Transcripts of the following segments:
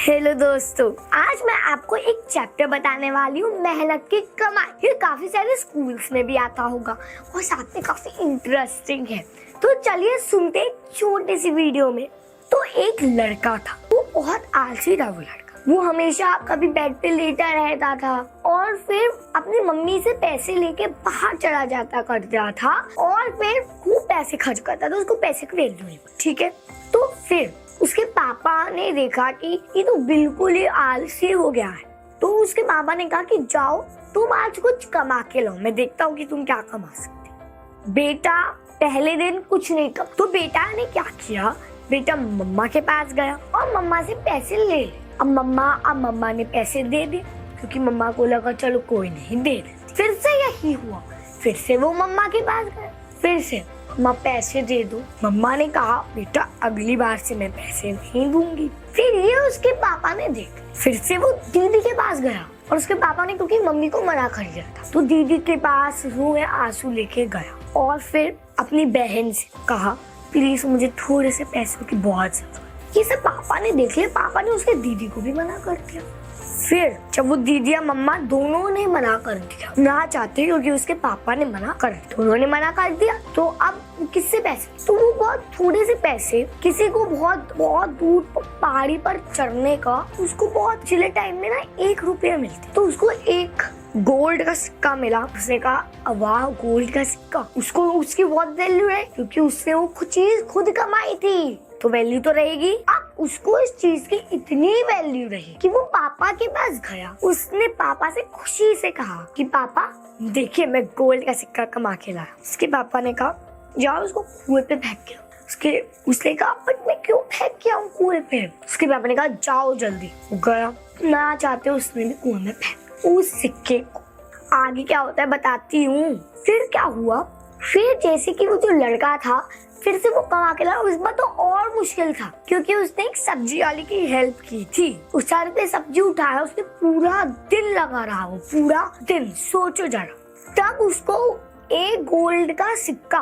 Hello दोस्तों, आज मैं आपको एक चैप्टर बताने वाली हूँ, मेहनत की कमाई। ये काफी सारे स्कूल्स में भी आता होगा और साथ में काफी इंटरेस्टिंग है। तो चलिए सुनते हैं छोटे सी वीडियो में। तो एक लड़का था, वो बहुत आलसी था। वो लड़का वो हमेशा कभी बेड पे लेटा रहता था और फिर अपनी मम्मी से पैसे लेके बाहर चला जाता करता था और फिर खूब पैसे खर्च करता था। उसको पैसे की वैल्यू नहीं, ठीक है। तो फिर उसके पापा ने देखा कि ये तो बिल्कुल ही आलसी हो गया है। तो उसके पापा ने कहा कि जाओ तुम आज कुछ कमा के लाओ, मैं देखता हूँ कि तुम क्या कमा सकते। बेटा पहले दिन कुछ नहीं कमा। तो बेटा ने क्या किया, बेटा मम्मा के पास गया और मम्मा से पैसे ले लिए। अब मम्मा ने पैसे दे दिए क्योंकि मम्मा को लगा चलो कोई नहीं दे देती। फिर से यही हुआ, फिर से वो मम्मा के पास गया, फिर से मम्मा पैसे दे दो। मम्मा ने कहा बेटा अगली बार से मैं पैसे नहीं दूंगी। फिर ये उसके पापा ने देख, फिर से वो दीदी के पास गया और उसके पापा ने क्योंकि मम्मी को मना कर दिया था तो दीदी के पास रोए आंसू लेके गया और फिर अपनी बहन से कहा प्लीज मुझे थोड़े से पैसों की बहुत जरूरत है। ये सब पापा ने देख लिया, पापा ने उसके दीदी को भी मना कर दिया। फिर जब वो दीदी या मम्मा दोनों ने मना कर दिया, ना चाहते क्योंकि उसके पापा ने मना कर दिया, दोनों ने मना कर दिया, तो अब किससे पैसे, तो वो बहुत थोड़े से पैसे किसी को बहुत दूर पहाड़ी पर चढ़ने का, उसको बहुत चिले टाइम में ना 1 रुपया मिलते, तो उसको एक गोल्ड का सिक्का मिला। उसने कहा वाह गोल्ड का सिक्का, उसको उसकी बहुत वैल्यू है क्योंकि उसने वो चीज खुद कमाई थी तो वैल्यू तो रहेगी। अब उसको इस चीज की इतनी वैल्यू रही कि वो पापा के पास गया। उसने पापा से खुशी से कहा कि पापा देखिए मैं गोल्ड का सिक्का कमा के लाया। उसके पापा ने कहा जाओ उसको कुएं पे फेंक के। उसने कहा बट मैं क्यों फेंक के आऊं कुएं पे। उसके पापा ने कहा जाओ जल्दी। वो गया, ना चाहते उसने भी कुएं में फेंक उस सिक्के को। आगे क्या होता है बताती हूँ। फिर क्या हुआ, फिर जैसे कि वो जो लड़का था फिर से वो कमा के लाया। उस बार तो और मुश्किल था क्योंकि उसने एक सब्जी वाली की हेल्प की थी। उस सारे पे सब्जी उठाया, उसने पूरा दिन लगा रहा, वो पूरा दिन, सोचो जरा। तब उसको एक गोल्ड का सिक्का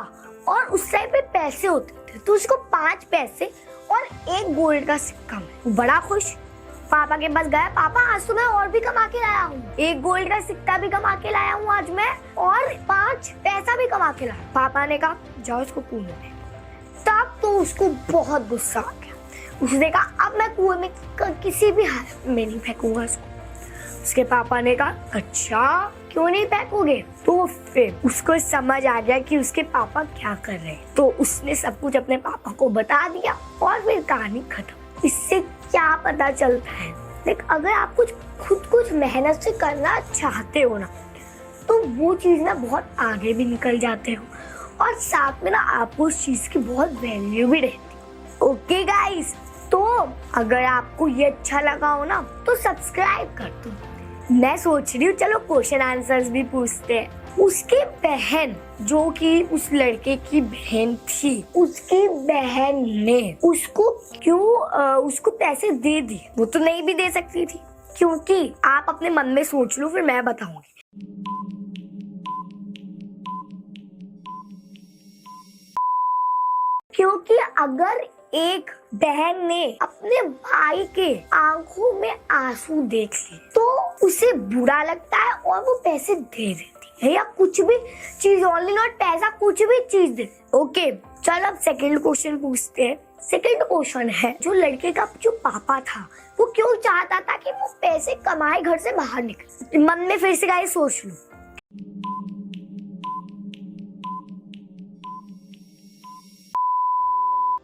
और उस टाइम पे पैसे होते थे तो उसको 5 पैसे और एक गोल्ड का सिक्का में बड़ा खुश। पापा के पास गया, पापा आज तो मैं और भी कमा के लाया हूँ, एक गोल्ड का सिक्का भी कमा के लाया हूँ आज मैं और 5 पैसा भी कमा के लाया। पापा ने कहा जाओ इसको कुएं में। तब तो उसको बहुत गुस्सा आ गया। उसने कहा अब मैं कुएं में किसी भी हालत में नहीं फेंकूंगा इसको। उसके पापा ने कहा अच्छा क्यों नहीं फेंकोगे। तो फिर उसको समझ आ गया कि उसके पापा क्या कर रहे हैं, तो उसने सब कुछ अपने पापा को बता दिया और फिर कहानी खत्म। इससे क्या पता चलता है, देख अगर आप कुछ मेहनत से करना चाहते हो ना तो वो चीज ना बहुत आगे भी निकल जाते हो और साथ में ना आपको उस चीज की बहुत वैल्यू भी रहती। ओके गाइस, तो अगर आपको ये अच्छा लगा हो ना तो सब्सक्राइब कर दो। मैं सोच रही हूँ चलो क्वेश्चन आंसर्स भी पूछते हैं। उसकी बहन जो कि उस लड़के की बहन थी, उसकी बहन ने उसको उसको पैसे दे दिए। वो तो नहीं भी दे सकती थी क्योंकि आप अपने मन में सोच लो, फिर मैं बताऊंगी। क्योंकि अगर एक बहन ने अपने भाई के आंखों में आंसू देख लिए तो उसे बुरा लगता है और वो पैसे दे देती है या कुछ भी चीज, ओनली नॉट पैसा, कुछ भी चीज दे। ओके चल अब सेकंड क्वेश्चन पूछते हैं। सेकंड क्वेश्चन है जो लड़के का जो पापा था वो क्यों चाहता था कि वो पैसे कमाए घर से बाहर निकले। मन में फिर से गाइस सोच लो।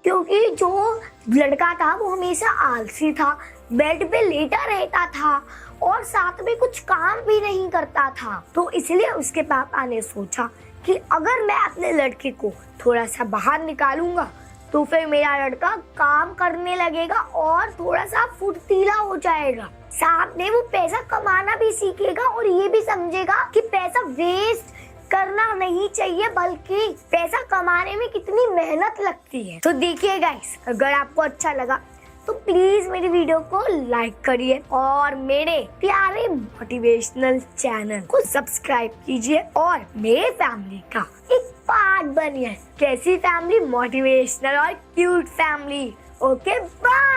क्योंकि जो लड़का था वो हमेशा आलसी था, बेड पे लेटा रहता था और साथ में कुछ काम भी नहीं करता था। तो इसलिए उसके पापा ने सोचा कि अगर मैं अपने लड़के को थोड़ा सा बाहर निकालूंगा तो फिर मेरा लड़का काम करने लगेगा और थोड़ा सा फुर्तीला हो जाएगा। साथ में वो पैसा कमाना भी सीखेगा और ये भी समझेगा कि पैसा वेस्ट करना नहीं चाहिए बल्कि पैसा कमाने में कितनी मेहनत लगती है। तो देखिए गाइस, अगर आपको अच्छा लगा तो प्लीज मेरी वीडियो को लाइक करिए और मेरे प्यारे मोटिवेशनल चैनल को सब्सक्राइब कीजिए और मेरे फैमिली का एक पार्ट बनिए। कैसी फैमिली? मोटिवेशनल और क्यूट फैमिली। Okay bye.